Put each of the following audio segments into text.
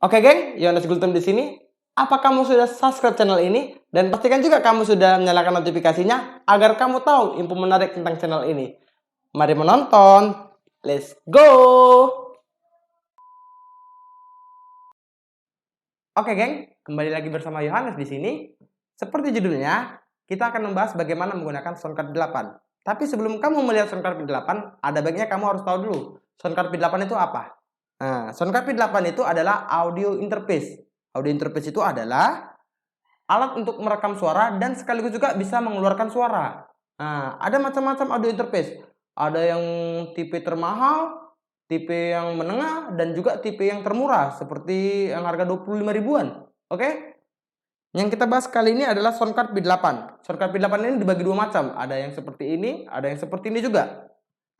Oke geng, Yohanes Gultom di sini. Apa kamu sudah subscribe channel ini? Dan pastikan juga kamu sudah menyalakan notifikasinya agar kamu tahu info menarik tentang channel ini. Mari menonton. Let's go! Oke geng, kembali lagi bersama Yohanes di sini. Seperti judulnya, kita akan membahas bagaimana menggunakan Soundcard V8. Tapi sebelum kamu melihat Soundcard V8, ada baiknya kamu harus tahu dulu, Soundcard V8 itu apa? Nah, Soundcard V8 itu adalah audio interface. Audio interface itu adalah alat untuk merekam suara dan sekaligus juga bisa mengeluarkan suara. Nah, ada macam-macam audio interface. Ada yang tipe termahal, tipe yang menengah, dan juga tipe yang termurah seperti yang harga 25 ribuan. Oke? Yang kita bahas kali ini adalah Soundcard V8. Soundcard V8 ini dibagi dua macam. Ada yang seperti ini, ada yang seperti ini juga.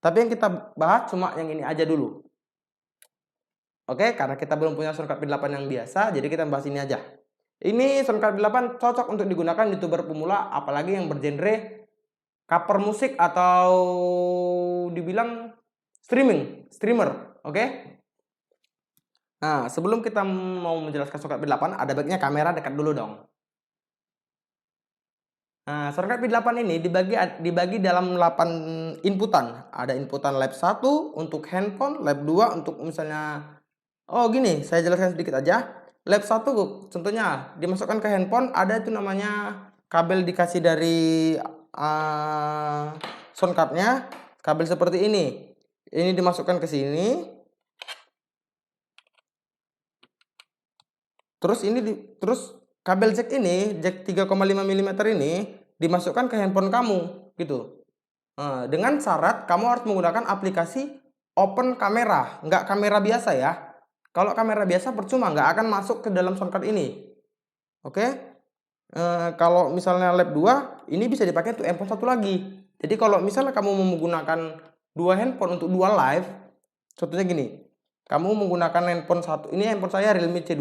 Tapi yang kita bahas cuma yang ini aja dulu. Oke, karena kita belum punya Soundcard V8 yang biasa, jadi kita bahas ini aja. Ini Soundcard V8 cocok untuk digunakan YouTuber pemula, apalagi yang bergenre cover musik atau dibilang streamer, oke? Nah, sebelum kita mau menjelaskan Soundcard V8, ada baiknya kamera dekat dulu dong. Nah, Soundcard V8 ini dibagi dalam 8 inputan. Ada inputan lab 1 untuk handphone, lab 2 untuk misalnya gini, saya jelaskan sedikit aja. Lab 1 contohnya dimasukkan ke handphone, ada itu namanya kabel dikasih dari soundcardnya, kabel seperti ini. Ini dimasukkan ke sini. Terus terus kabel jack ini, jack 3,5 mm ini dimasukkan ke handphone kamu gitu. Dengan syarat kamu harus menggunakan aplikasi open kamera, nggak kamera biasa ya. Kalau kamera biasa percuma, nggak akan masuk ke dalam soundcard ini. Oke? Kalau misalnya lab 2, ini bisa dipakai untuk handphone satu lagi. Jadi kalau misalnya kamu menggunakan dua handphone untuk dua live, contohnya gini. Kamu menggunakan handphone satu, ini handphone saya Realme C2.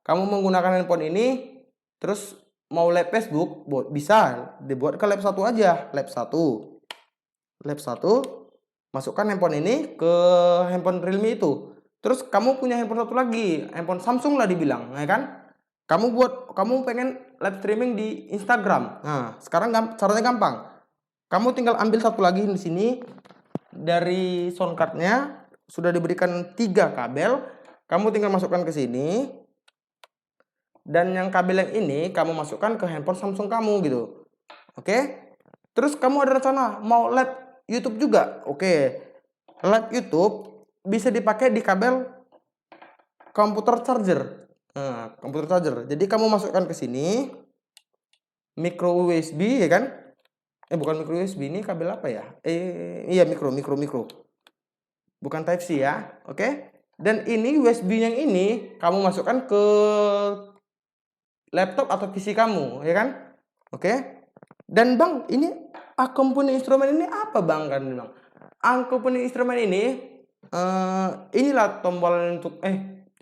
Kamu menggunakan handphone ini, terus mau live Facebook, bisa dibuat ke lab 1 aja, lab 1. Lab 1, masukkan handphone ini ke handphone Realme itu. Terus kamu punya handphone satu lagi, handphone Samsung lah dibilang, ya kan? Kamu pengen live streaming di Instagram. Nah, sekarang caranya gampang. Kamu tinggal ambil satu lagi di sini dari soundcardnya sudah diberikan 3 kabel. Kamu tinggal masukkan ke sini. Dan yang kabel yang ini kamu masukkan ke handphone Samsung kamu gitu. Oke? Terus kamu ada rencana mau live YouTube juga? Oke. Live YouTube bisa dipakai di kabel komputer charger. Nah, komputer charger. Jadi kamu masukkan ke sini micro USB ya kan? Bukan micro USB, ini kabel apa ya? Iya micro. Bukan Type C ya. Oke? Dan ini USB yang ini kamu masukkan ke laptop atau PC kamu, ya kan? Oke? Dan Bang, ini akompani instrumen ini apa Bang kan Bang? Akompani instrumen ini inilah tombol untuk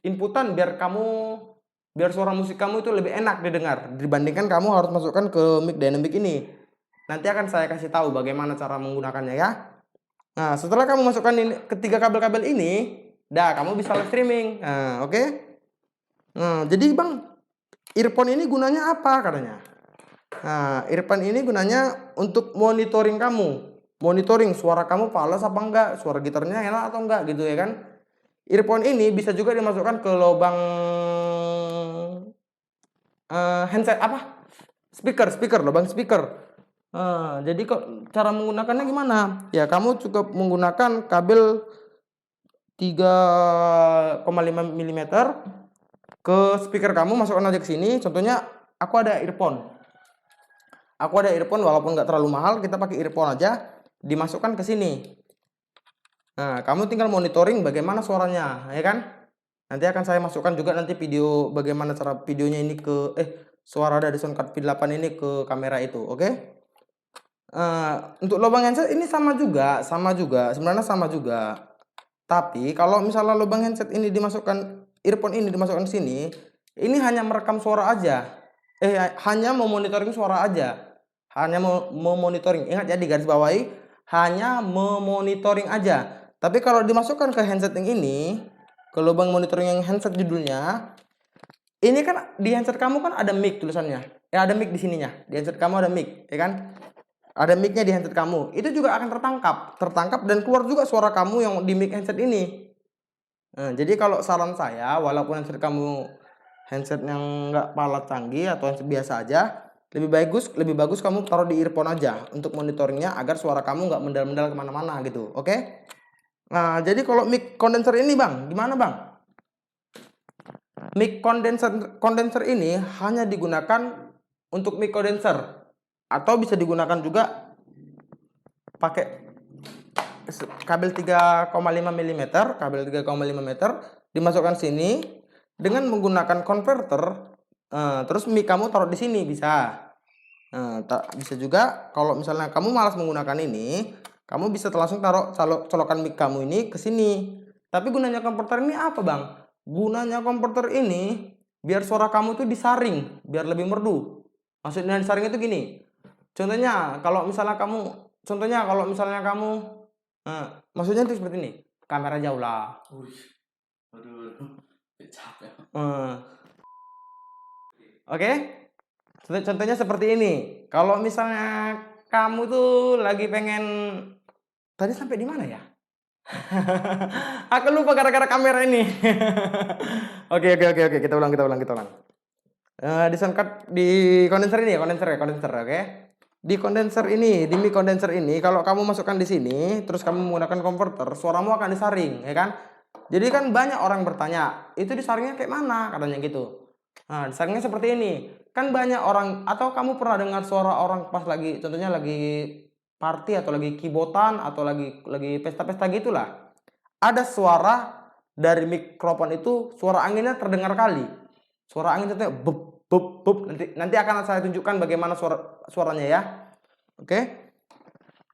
inputan biar suara musik kamu itu lebih enak didengar dibandingkan kamu harus masukkan ke mic dynamic ini. Nanti akan saya kasih tahu bagaimana cara menggunakannya ya. Nah, setelah kamu masukkan ini ketiga kabel-kabel ini, kamu bisa live streaming. Nah, oke? Nah, jadi Bang, earphone ini gunanya apa katanya? Nah, earphone ini gunanya untuk monitoring kamu. Monitoring suara kamu fals apa enggak, suara gitarnya enak atau enggak gitu ya kan. Earphone ini bisa juga dimasukkan ke lubang handset apa? Lubang speaker. Jadi kok cara menggunakannya gimana? Ya, kamu cukup menggunakan kabel 3,5 mm ke speaker kamu, masukkan aja ke sini. Contohnya aku ada earphone. Walaupun nggak terlalu mahal, kita pakai earphone aja, dimasukkan ke sini. Nah, kamu tinggal monitoring bagaimana suaranya, ya kan? Nanti akan saya masukkan juga nanti video bagaimana cara videonya ini ke suara dari Soundcard V8 ini ke kamera itu, oke? Untuk lubang handset ini sama juga, sebenarnya sama juga. Tapi kalau misalnya lubang handset ini dimasukkan, earphone ini dimasukkan ke sini, ini hanya merekam suara aja. Hanya memonitoring suara aja. Hanya memonitoring. Ingat ya, di garis bawahi, hanya memonitoring aja. Tapi kalau dimasukkan ke handset yang ini, Kalau bang monitoring yang handset judulnya, ini kan di handset kamu kan ada mic tulisannya. Ya ada mic di sininya. Di handset kamu ada mic, ya kan? Ada mic-nya di handset kamu. Itu juga akan tertangkap dan keluar juga suara kamu yang di mic handset ini. Nah, jadi kalau saran saya, walaupun handset kamu handset yang nggak pala canggih atau handset biasa aja, lebih bagus kamu taruh di earphone aja untuk monitoringnya agar suara kamu nggak mendal-mendal kemana-mana gitu, oke? Nah, jadi kalau mic condenser ini bang, gimana bang? Mic condenser ini hanya digunakan untuk mic condenser atau bisa digunakan juga pakai kabel 3,5 mm, dimasukkan sini dengan menggunakan converter. Terus mic kamu taruh di sini bisa. Bisa juga kalau misalnya kamu malas menggunakan ini, kamu bisa langsung taruh colokan mic kamu ini ke sini. Tapi gunanya converter ini apa bang? Gunanya converter ini biar suara kamu tuh disaring, biar lebih merdu. Maksudnya disaring itu gini. Contohnya kalau misalnya kamu maksudnya itu seperti ini. Kamera jauh lah. Aduh, capek. Oke? Contohnya seperti ini. Kalau misalnya kamu tuh lagi pengen, tadi sampai di mana ya? Aku lupa gara-gara kamera ini. Oke. Kita ulang. Di soundcard di kondenser ini ya, kondenser, oke? Di mic condenser ini, kalau kamu masukkan di sini, terus kamu menggunakan converter, suaramu akan disaring, ya kan? Jadi kan banyak orang bertanya, itu disaringnya kayak mana? Katanya gitu. Nah, disaringnya seperti ini. Kan banyak orang, atau kamu pernah dengar suara orang pas lagi, contohnya lagi party atau lagi kibotan atau lagi pesta-pesta gitulah. Ada suara dari mikrofon itu, suara anginnya terdengar kali. Suara angin itu bub. Nanti akan saya tunjukkan bagaimana suaranya ya. Oke.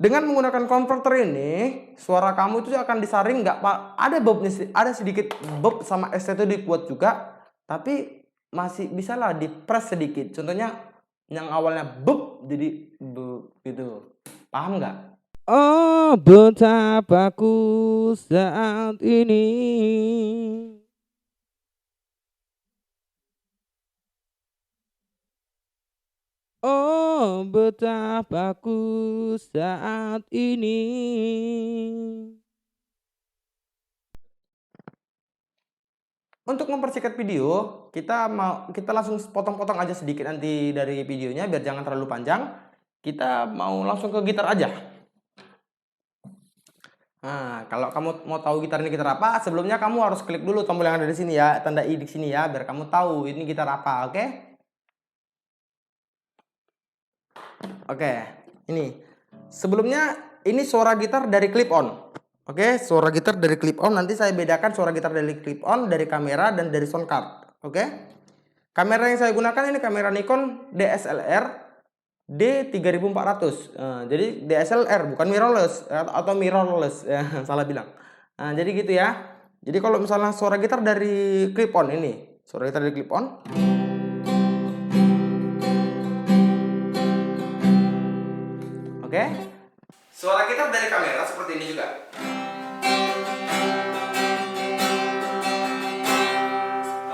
Dengan menggunakan converter ini, suara kamu itu akan disaring, nggak ada bobnya, ada sedikit bob sama ST itu dibuat juga, tapi masih bisa lah di press sedikit. Contohnya yang awalnya bub jadi bub gitu. Paham nggak? Oh, betapa ku saat ini. Oh, betapa ku saat ini. Untuk mempersingkat video, kita langsung potong-potong aja sedikit nanti dari videonya biar jangan terlalu panjang. Kita mau langsung ke gitar aja. Nah, kalau kamu mau tahu gitar ini gitar apa, sebelumnya kamu harus klik dulu tombol yang ada di sini ya, tanda i di sini ya, biar kamu tahu ini gitar apa, oke? Oke, ini. Sebelumnya ini suara gitar dari clip on. Oke, suara gitar dari clip on. Nanti saya bedakan suara gitar dari clip on, dari kamera, dan dari sound card. Oke. Kamera yang saya gunakan ini kamera Nikon DSLR D3400. Jadi DSLR bukan mirrorless atau mirrorless ya, salah bilang. Nah, jadi gitu ya. Jadi kalau misalnya suara gitar dari clip on ini, suara gitar dari clip on. Oke. Suara gitar dari kamera seperti ini juga.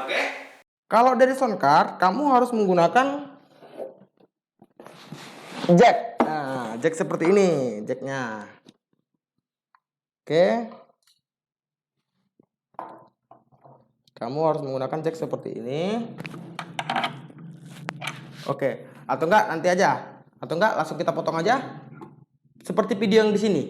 Oke. Kalau dari sound card, kamu harus menggunakan jack. Nah, jack seperti ini, jacknya. Oke. Kamu harus menggunakan jack seperti ini. Oke. Atau enggak nanti aja. Atau enggak langsung kita potong aja. Seperti video yang di sini.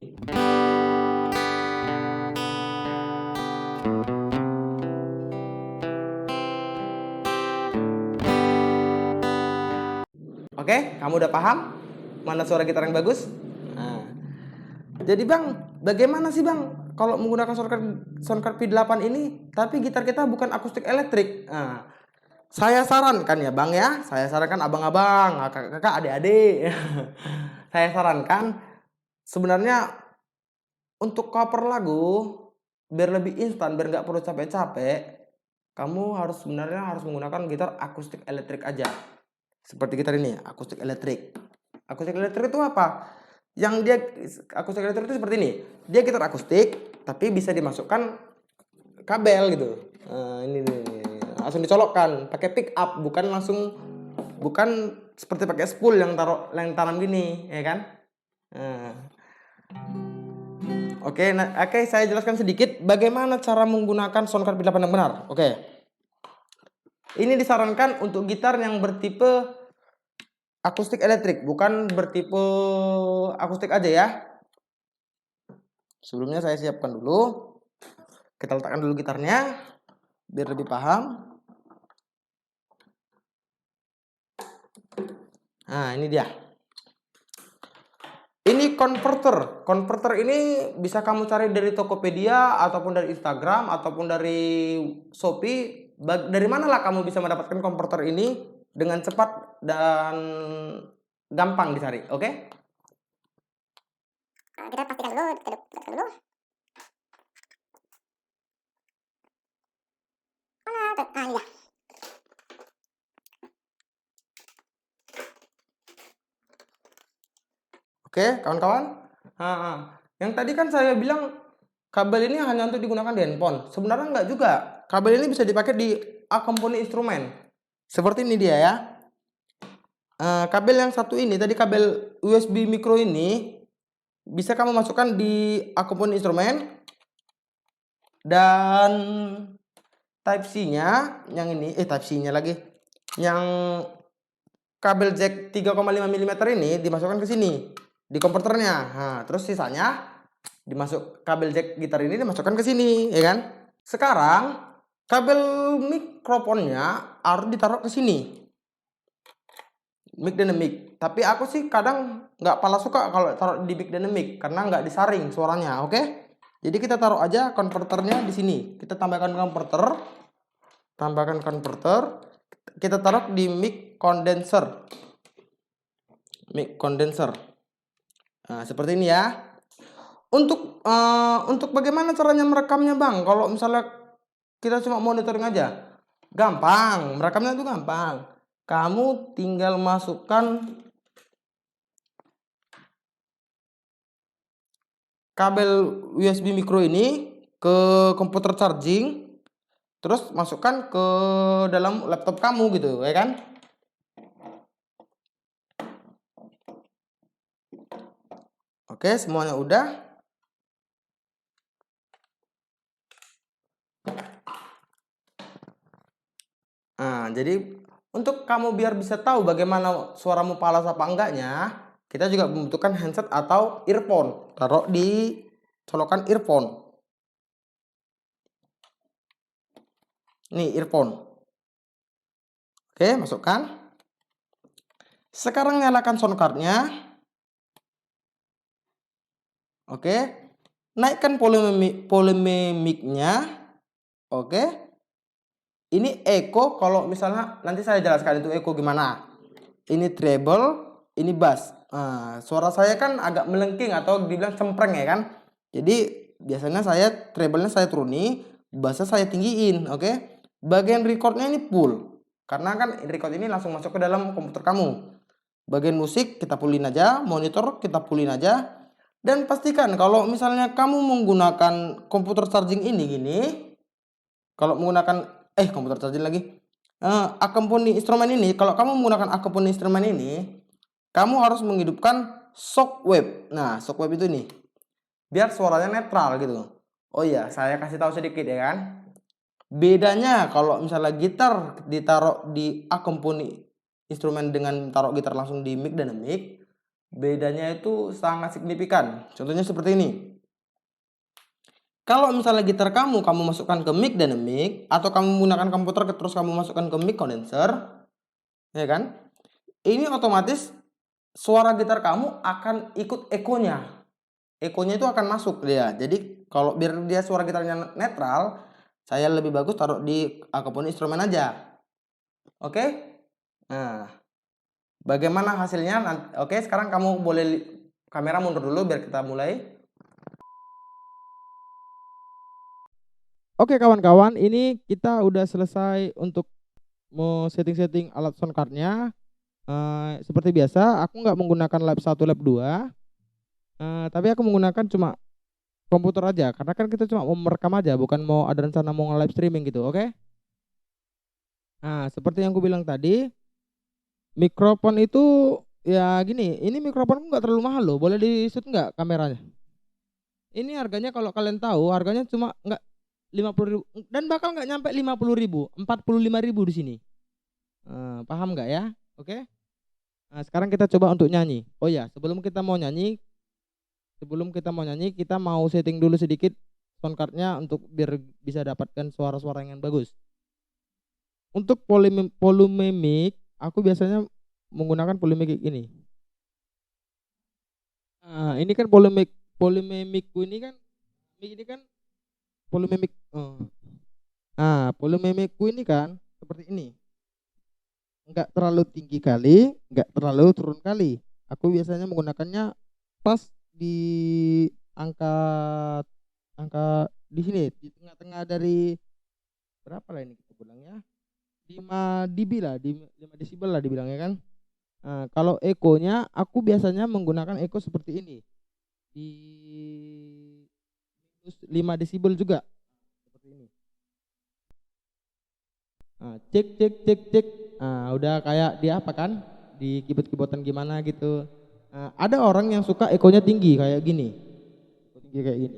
Oke, kamu udah paham mana suara gitar yang bagus? Nah, jadi bang, bagaimana sih bang kalau menggunakan soundcard P8 ini, tapi gitar kita bukan akustik elektrik? Nah, saya sarankan ya bang ya, saya sarankan abang-abang, kakak-kakak, adik-adik, saya sarankan sebenarnya untuk cover lagu biar lebih instan, biar nggak perlu capek-capek, kamu sebenarnya harus menggunakan gitar akustik elektrik aja. Seperti gitar ini, akustik elektrik. Akustik elektrik itu apa? Akustik elektrik itu seperti ini. Dia gitar akustik, tapi bisa dimasukkan kabel gitu. Ini langsung dicolokkan pakai pick up, bukan seperti pakai spool yang tanam gini, ya kan? Oke, saya jelaskan sedikit bagaimana cara menggunakan sound card P8 yang benar. Oke. Ini disarankan untuk gitar yang bertipe akustik elektrik, bukan bertipe akustik aja ya. Sebelumnya saya siapkan dulu. Kita letakkan dulu gitarnya biar lebih paham. Nah, ini dia. Ini converter. Converter ini bisa kamu cari dari Tokopedia ataupun dari Instagram ataupun dari Shopee. Dari manalah kamu bisa mendapatkan converter ini dengan cepat dan gampang dicari, oke? Kita pastikan dulu, kita dudukkan dulu. Ini dia. Oke, kawan-kawan. Yang tadi kan saya bilang kabel ini hanya untuk digunakan di handphone. Sebenarnya enggak juga. Kabel ini bisa dipakai di akomponi instrumen. Seperti ini dia ya. Kabel yang satu ini, tadi kabel USB micro ini, bisa kamu masukkan di akomponi instrumen. Dan Type C-nya, yang ini, Type C-nya lagi. Yang kabel jack 3,5 mm ini dimasukkan ke sini. Di konverternya. Nah, terus sisanya kabel jack gitar ini dimasukkan ke sini, ya kan? Sekarang kabel mikrofonnya harus ditaruh ke sini. Mic dynamic. Tapi aku sih kadang nggak pala suka kalau taruh di mic dynamic karena nggak disaring suaranya, oke? Jadi kita taruh aja konverternya di sini. Kita tambahkan konverter. Kita taruh di mic condenser. Nah, seperti ini ya. Untuk bagaimana caranya merekamnya, Bang? Kalau misalnya kita cuma monitoring aja, gampang. Merekamnya itu gampang. Kamu tinggal masukkan kabel USB micro ini ke komputer charging, terus masukkan ke dalam laptop kamu gitu, ya kan? Oke, semuanya udah. Nah, jadi untuk kamu biar bisa tahu bagaimana suaramu palas apa enggaknya, kita juga membutuhkan handset atau earphone. Taruh di colokan earphone. Nih, earphone. Oke, masukkan. Sekarang nyalakan sound card-nya. Oke, naikkan volume mic-nya. Oke, ini echo. Kalau misalnya nanti saya jelaskan itu echo gimana. Ini treble, ini bass. Nah, suara saya kan agak melengking atau dibilang cempreng ya kan. Jadi biasanya treble-nya saya turuni, bassnya saya tinggiin. Oke, bagian record-nya ini full karena kan record ini langsung masuk ke dalam komputer kamu. Bagian musik kita fullin aja, monitor kita fullin aja. Dan pastikan kalau misalnya kamu menggunakan komputer charging ini gini, kalau menggunakan komputer charging lagi, akomponi instrumen ini, kalau kamu menggunakan akomponi instrumen ini, kamu harus menghidupkan shockwave. Nah, shockwave itu nih, biar suaranya netral gitu. Oh iya, saya kasih tahu sedikit ya kan. Bedanya kalau misalnya gitar ditaruh di akomponi instrumen dengan taruh gitar langsung di mic dynamic, bedanya itu sangat signifikan. Contohnya seperti ini. Kalau misalnya gitar kamu masukkan ke mic dynamic atau kamu menggunakan komputer terus kamu masukkan ke mic condenser, ya kan? Ini otomatis suara gitar kamu akan ikut ekonya. Ekonya itu akan masuk dia. Jadi kalau biar dia suara gitarnya netral, saya lebih bagus taruh di akomponi instrumen aja. Oke? Nah, bagaimana hasilnya? Oke, sekarang kamu boleh kamera mundur dulu biar kita mulai. Oke kawan-kawan, ini kita udah selesai untuk mau setting-setting alat sound card-nya. Seperti biasa, aku nggak menggunakan lab 1, lab 2. Tapi aku menggunakan cuma komputer aja, karena kan kita cuma mau merekam aja, bukan mau ada rencana mau live streaming gitu, oke? Nah, seperti yang aku bilang tadi, mikrofon itu ya gini, ini mikrofon nggak terlalu mahal loh, boleh di shoot nggak kameranya? Ini harganya kalau kalian tahu, harganya cuma nggak 50.000 dan bakal nggak nyampe 50.000, 45.000 di sini. Paham nggak ya? Oke? Nah, sekarang kita coba untuk nyanyi. Oh ya, sebelum kita mau nyanyi, kita mau setting dulu sedikit sound card-nya untuk biar bisa dapatkan suara-suara yang bagus. Untuk volume mic, aku biasanya menggunakan volume mic ini. Nah, ini kan volume mic ini kan volume mic. Nah, volume micku ini kan seperti ini. Enggak terlalu tinggi kali, enggak terlalu turun kali. Aku biasanya menggunakannya pas di angka di sini, di tengah-tengah dari berapa lah ini kita bilangnya? 5 dB lah, 5 desibel lah dibilangnya kan. Nah, kalau ekonya aku biasanya menggunakan eko seperti ini. Di minus 5 desibel juga. Seperti ini. Nah, cek. Nah, udah kayak di apa kan? Di keyboard-keyboardan gimana gitu. Nah, ada orang yang suka ekonya tinggi kayak gini. Tinggi kayak gini.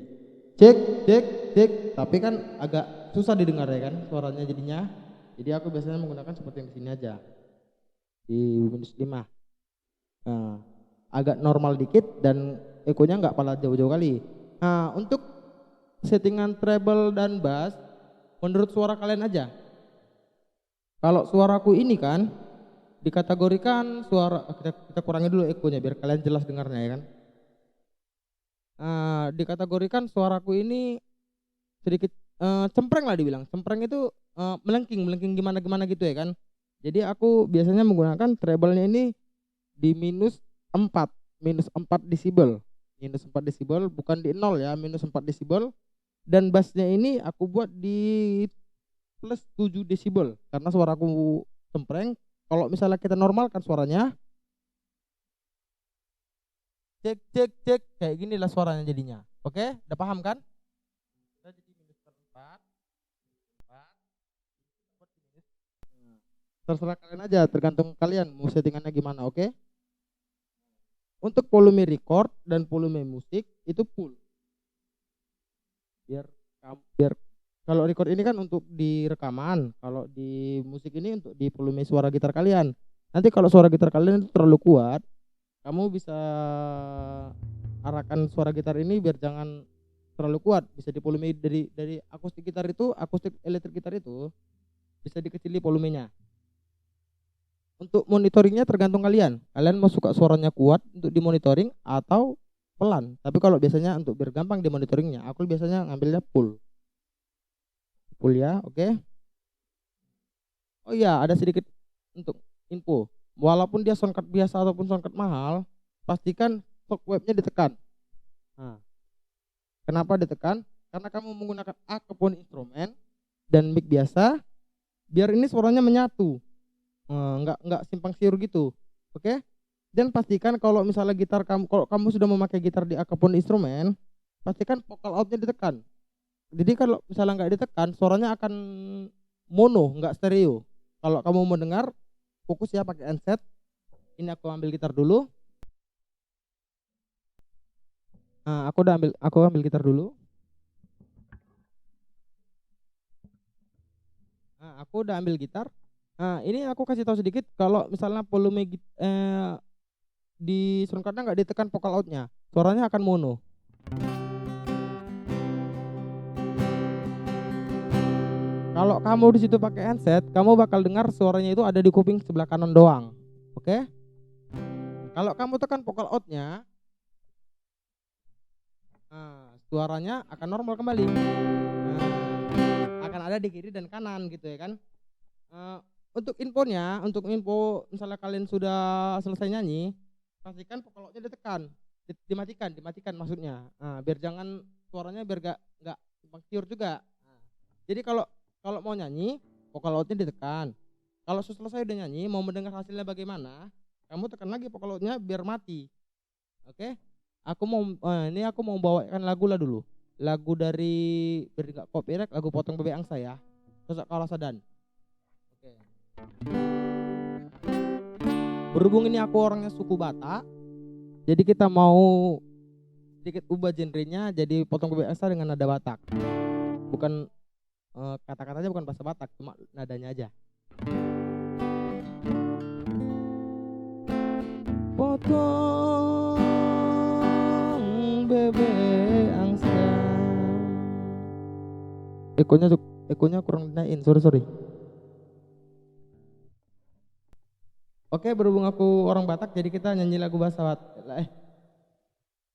Cek. Tapi kan agak susah didengar ya kan suaranya jadinya. Jadi aku biasanya menggunakan seperti yang di sini aja. Di minus 5. Nah, agak normal dikit dan ekonya nggak pala jauh-jauh kali. Nah, untuk settingan treble dan bass menurut suara kalian aja. Kalau suaraku ini kan dikategorikan suara, kita kurangi dulu ekonya biar kalian jelas dengarnya ya kan. Dikategorikan suaraku ini sedikit cempreng lah dibilang. Cempreng itu melengking gimana gitu ya kan. Jadi aku biasanya menggunakan treble-nya ini di minus 4 desibel. Minus 4 desibel bukan di 0 ya, minus 4 desibel. Dan bassnya ini aku buat di plus 7 desibel karena suaraku cempreng. Kalau misalnya kita normalkan suaranya cek kayak gini lah suaranya jadinya. Oke, udah paham kan? Kita jadi minus 4. Terserah kalian aja, tergantung kalian mau settingannya gimana, oke? Untuk volume record dan volume musik itu full. Biar kalau record ini kan untuk di rekaman, kalau di musik ini untuk di volume suara gitar kalian. Nanti kalau suara gitar kalian itu terlalu kuat, kamu bisa arahkan suara gitar ini biar jangan terlalu kuat, bisa di volume dari akustik elektrik gitar itu bisa dikecili volumenya. Untuk monitoringnya tergantung kalian. Kalian mau suka suaranya kuat untuk dimonitoring atau pelan. Tapi kalau biasanya untuk biar gampang dimonitoringnya, aku biasanya ngambilnya full ya, oke? Oh iya, ada sedikit untuk info. Walaupun dia soundcard biasa ataupun soundcard mahal, pastikan shockwave-nya ditekan. Nah, kenapa ditekan? Karena kamu menggunakan acapone instrumen dan mic biasa, biar ini suaranya menyatu. Enggak simpang siur gitu, oke? Dan pastikan kalau misalnya kalau kamu sudah memakai gitar di acapone instrumen, pastikan vocal outnya ditekan. Jadi kalau misalnya nggak ditekan, suaranya akan mono, nggak stereo. Kalau kamu mau dengar, fokus ya pakai handset. Ini aku ambil gitar dulu. Nah, aku ambil gitar dulu. Nah, aku udah ambil gitar. Nah, ini aku kasih tahu sedikit kalau misalnya volume di soundcardnya nggak ditekan vocal outnya, suaranya akan mono. Kalau kamu di situ pakai handset, kamu bakal dengar suaranya itu ada di kuping sebelah kanan doang. Oke? Kalau kamu tekan vocal outnya, suaranya akan normal kembali. Akan ada di kiri dan kanan gitu ya kan. Untuk info misalnya kalian sudah selesai nyanyi, pastikan vocal outnya ditekan, dimatikan maksudnya. Biar jangan suaranya biar nggak simpang siur juga. Jadi kalau mau nyanyi, vocal outnya ditekan. Kalau selesai udah nyanyi, mau mendengar hasilnya bagaimana, kamu tekan lagi vocal outnya biar mati. Oke? Aku mau bawakan lagu lah dulu. lagu dari biar nggak copyright, lagu Potong Bebek Angsa ya. Terus kalau Sadan. Oke. Berhubung ini aku orangnya suku Batak, jadi kita mau sedikit ubah genrenya jadi Potong Bebek Angsa dengan nada Batak. Bukan kata-katanya bukan bahasa Batak, cuma nadanya aja. Potong bebek angsa. Ekonya kurang dinaikin, sorry. Oke, berhubung aku orang Batak, jadi kita nyanyi lagu bahasa Batak.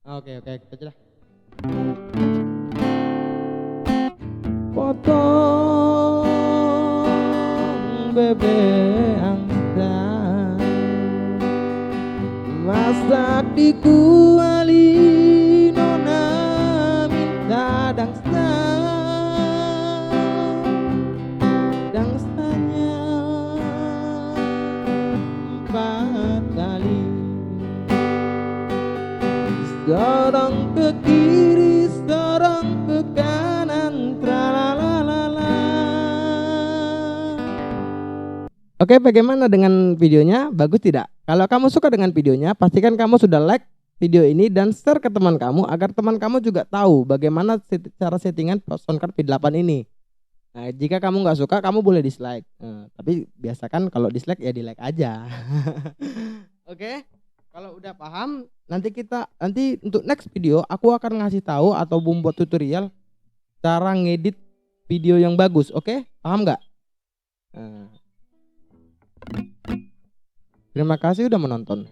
Oke, kita aja lah. Potong bebek angsa, masak di kuali, nona minta dangsanya 4 kali, seorang ke kiri, seorang ke kanan, tralalalala. Oke, bagaimana dengan videonya? Bagus tidak? Kalau kamu suka dengan videonya, pastikan kamu sudah like video ini dan share ke teman kamu agar teman kamu juga tahu bagaimana cara settingan Soundcard V8 ini. Nah, jika kamu nggak suka, kamu boleh dislike. Tapi biasakan kalau dislike ya di-like aja. Oke, kalau udah paham, nanti untuk next video aku akan ngasih tahu atau membuat tutorial cara ngedit video yang bagus. Oke, paham nggak? Terima kasih udah menonton.